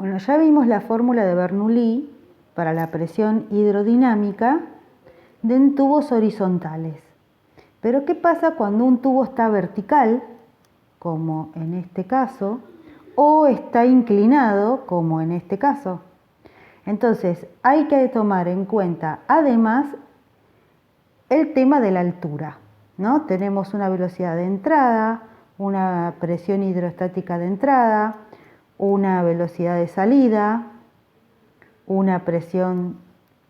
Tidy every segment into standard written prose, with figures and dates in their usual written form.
Bueno, ya vimos la fórmula de Bernoulli para la presión hidrodinámica en tubos horizontales. Pero ¿qué pasa cuando un tubo está vertical, como en este caso, o está inclinado, como en este caso? Entonces, hay que tomar en cuenta, además, el tema de la altura, ¿no? Tenemos una velocidad de entrada, una presión hidrostática de entrada, una velocidad de salida, una presión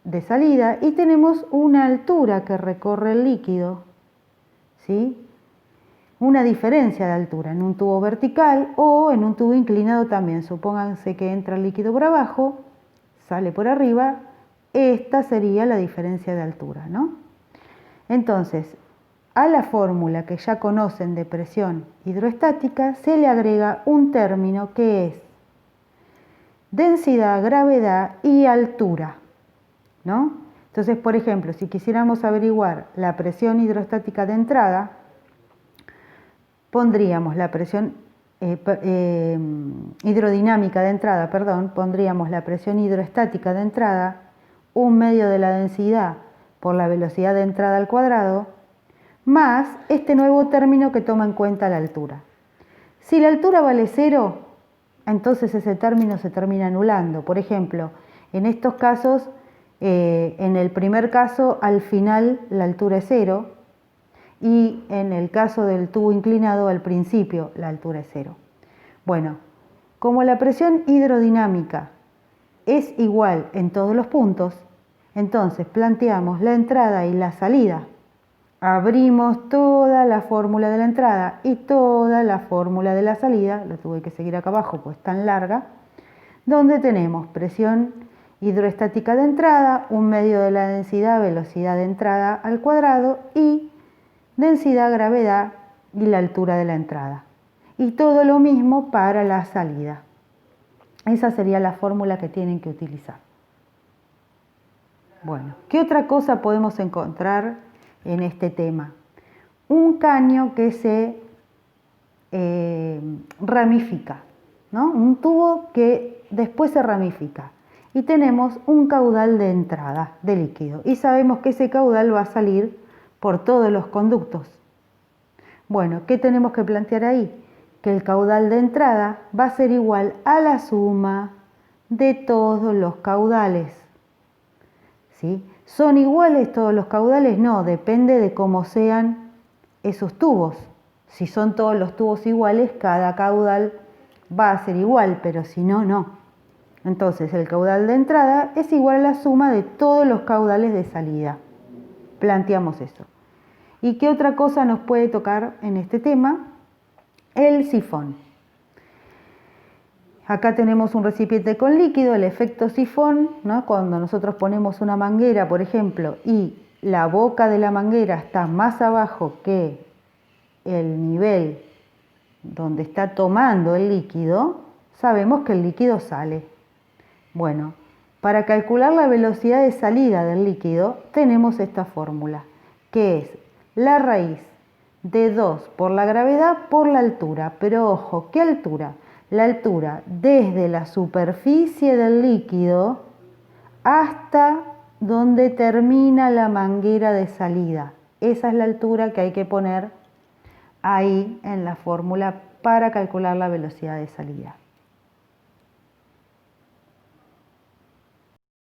de salida y tenemos una altura que recorre el líquido, ¿sí? Una diferencia de altura en un tubo vertical o en un tubo inclinado también. Supónganse que entra el líquido por abajo, sale por arriba, esta sería la diferencia de altura, ¿no? Entonces, a la fórmula que ya conocen de presión hidroestática se le agrega un término que es densidad, gravedad y altura, ¿no? Entonces, por ejemplo, si quisiéramos averiguar la presión hidrostática de entrada, pondríamos la presión hidrodinámica de entrada, pondríamos la presión hidroestática de entrada, 1/2 de la densidad por la velocidad de entrada al cuadrado, más este nuevo término que toma en cuenta la altura. Si la altura vale 0, entonces ese término se termina anulando. Por ejemplo, en estos casos, en el primer caso, al final la altura es 0, y en el caso del tubo inclinado, al principio la altura es 0. Bueno, como la presión hidrodinámica es igual en todos los puntos, entonces planteamos la entrada y la salida. Abrimos toda la fórmula de la entrada y toda la fórmula de la salida, lo tuve que seguir acá abajo pues es tan larga, donde tenemos presión hidroestática de entrada, 1/2 de la densidad, velocidad de entrada al cuadrado y densidad, gravedad y la altura de la entrada. Y todo lo mismo para la salida. Esa sería la fórmula que tienen que utilizar. Bueno, ¿qué otra cosa podemos encontrar en este tema? Un caño que se ramifica, ¿no? Un tubo que después se ramifica. Y tenemos un caudal de entrada de líquido. Y sabemos que ese caudal va a salir por todos los conductos. Bueno, ¿qué tenemos que plantear ahí? Que el caudal de entrada va a ser igual a la suma de todos los caudales. ¿Sí? ¿Son iguales todos los caudales? No, depende de cómo sean esos tubos. Si son todos los tubos iguales, cada caudal va a ser igual, pero si no, no. Entonces, el caudal de entrada es igual a la suma de todos los caudales de salida. Planteamos eso. ¿Y qué otra cosa nos puede tocar en este tema? El sifón. Acá tenemos un recipiente con líquido, el efecto sifón, ¿no? Cuando nosotros ponemos una manguera, por ejemplo, y la boca de la manguera está más abajo que el nivel donde está tomando el líquido, sabemos que el líquido sale. Bueno, para calcular la velocidad de salida del líquido tenemos esta fórmula, que es la raíz de 2 por la gravedad por la altura. Pero ojo, ¿qué altura? La altura desde la superficie del líquido hasta donde termina la manguera de salida. Esa es la altura que hay que poner ahí en la fórmula para calcular la velocidad de salida.